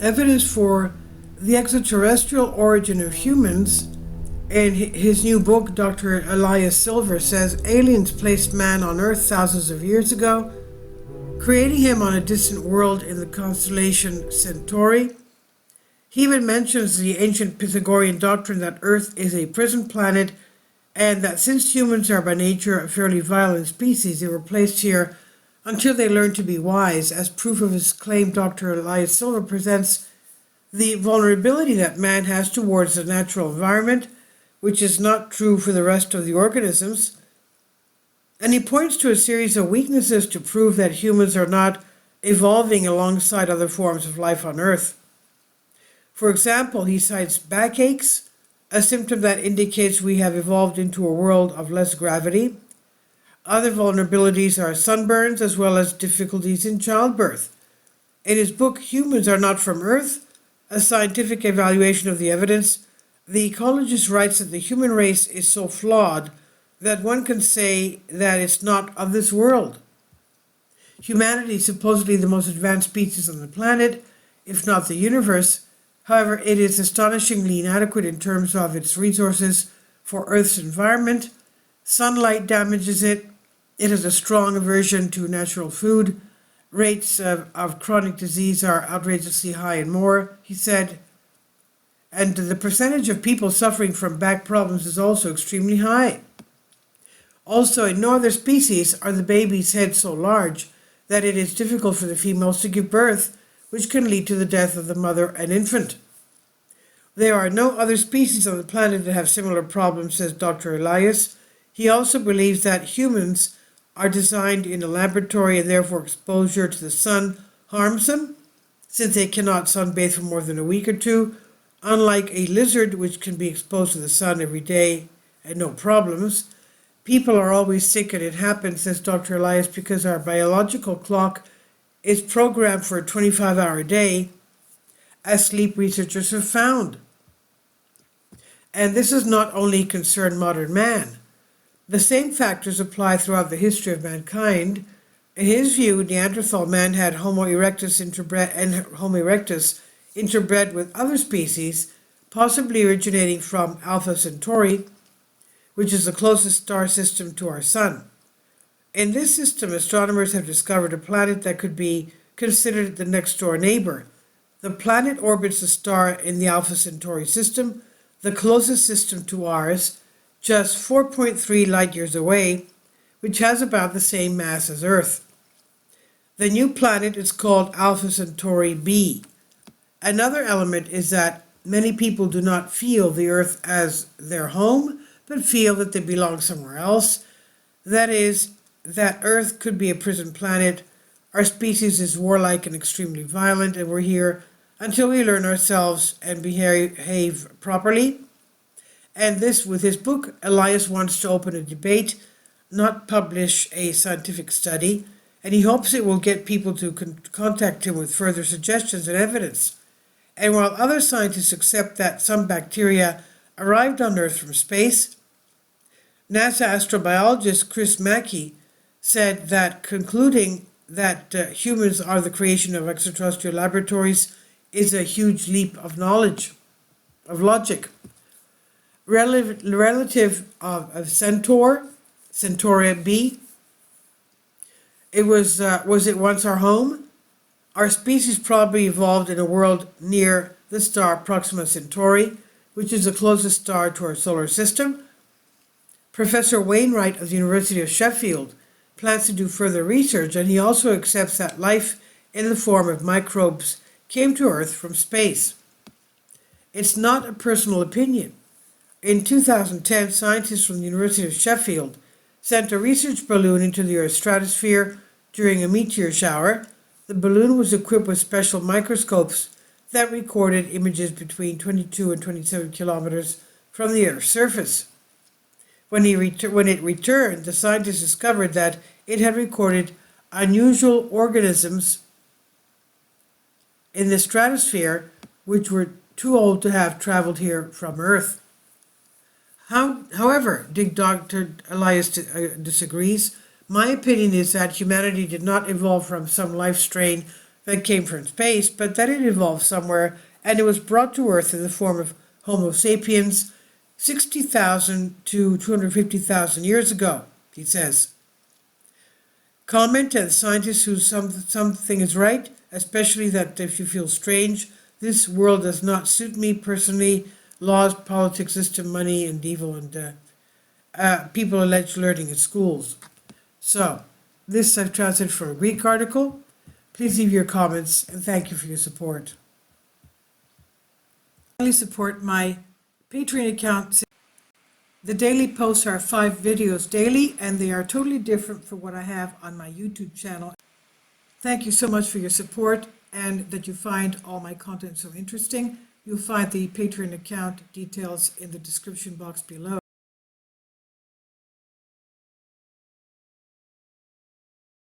Evidence for the extraterrestrial origin of humans. In his new book, Dr. Elias Silver says aliens placed man on Earth thousands of years ago, creating him on a distant world in the constellation Centauri. He even mentions the ancient Pythagorean doctrine that Earth is a prison planet and that since humans are by nature a fairly violent species, they were placed here until they learned to be wise. As proof of his claim, Dr. Elias Silver presents the vulnerability that man has towards the natural environment, which is not true for the rest of the organisms. And he points to a series of weaknesses to prove that humans are not evolving alongside other forms of life on Earth. For example, he cites backaches, a symptom that indicates we have evolved into a world of less gravity. Other vulnerabilities are sunburns as well as difficulties in childbirth. In his book, Humans Are Not From Earth, a scientific evaluation of the evidence, the ecologist writes that the human race is so flawed that one can say that it's not of this world. Humanity is supposedly the most advanced species on the planet, if not the universe. However, it is astonishingly inadequate in terms of its resources for Earth's environment. Sunlight damages it. It has a strong aversion to natural food. Rates of chronic disease are outrageously high and more, he said. And the percentage of people suffering from back problems is also extremely high. Also, in no other species are the baby's heads so large that it is difficult for the females to give birth, which can lead to the death of the mother and infant. There are no other species on the planet that have similar problems, says Dr. Elias. He also believes that humans are designed in a laboratory and therefore exposure to the sun harms them, since they cannot sunbathe for more than a week or two, unlike a lizard which can be exposed to the sun every day and no problems. People are always sick, and it happens, says Dr. Elias, because our biological clock is programmed for a 25-hour day, as sleep researchers have found. And this does not only concern modern man. The same factors apply throughout the history of mankind. In his view, Neanderthal man had Homo erectus interbred with other species, possibly originating from Alpha Centauri, which is the closest star system to our sun. In this system, astronomers have discovered a planet that could be considered the next door neighbor. The planet orbits a star in the Alpha Centauri system, the closest system to ours, just 4.3 light years away, which has about the same mass as Earth. The new planet is called Alpha Centauri b. Another element is that many people do not feel the Earth as their home, but feel that they belong somewhere else. That is, that Earth could be a prison planet. Our species is warlike and extremely violent, and we're here until we learn ourselves and behave properly. And this, with his book, Elias wants to open a debate, not publish a scientific study, and he hopes it will get people to contact him with further suggestions and evidence. And while other scientists accept that some bacteria arrived on Earth from space, NASA astrobiologist Chris Mackey said that concluding that humans are the creation of extraterrestrial laboratories is a huge leap of knowledge, of logic. Relative of Centauri b, was it once our home? Our species probably evolved in a world near the star Proxima Centauri, which is the closest star to our solar system. Professor Wainwright of the University of Sheffield plans to do further research, and he also accepts that life in the form of microbes came to Earth from space. It's not a personal opinion. In 2010, scientists from the University of Sheffield sent a research balloon into the Earth's stratosphere during a meteor shower. The balloon was equipped with special microscopes that recorded images between 22 and 27 kilometers from the Earth's surface. When it returned, the scientists discovered that it had recorded unusual organisms in the stratosphere which were too old to have traveled here from Earth. However, Dr. Elias disagrees. My opinion is that humanity did not evolve from some life strain that came from space, but that it evolved somewhere and it was brought to Earth in the form of Homo sapiens 60,000 to 250,000 years ago, he says. Comment to the scientist who something is right, especially that if you feel strange, this world does not suit me personally. Laws, politics, system, money, and evil, and people alleged learning at schools. So, this I've translated from a Greek article. Please leave your comments, and thank you for your support. Please support my Patreon account. The daily posts are 5 videos daily, and they are totally different from what I have on my YouTube channel. Thank you so much for your support and that you find all my content so interesting. You'll find the Patreon account details in the description box below.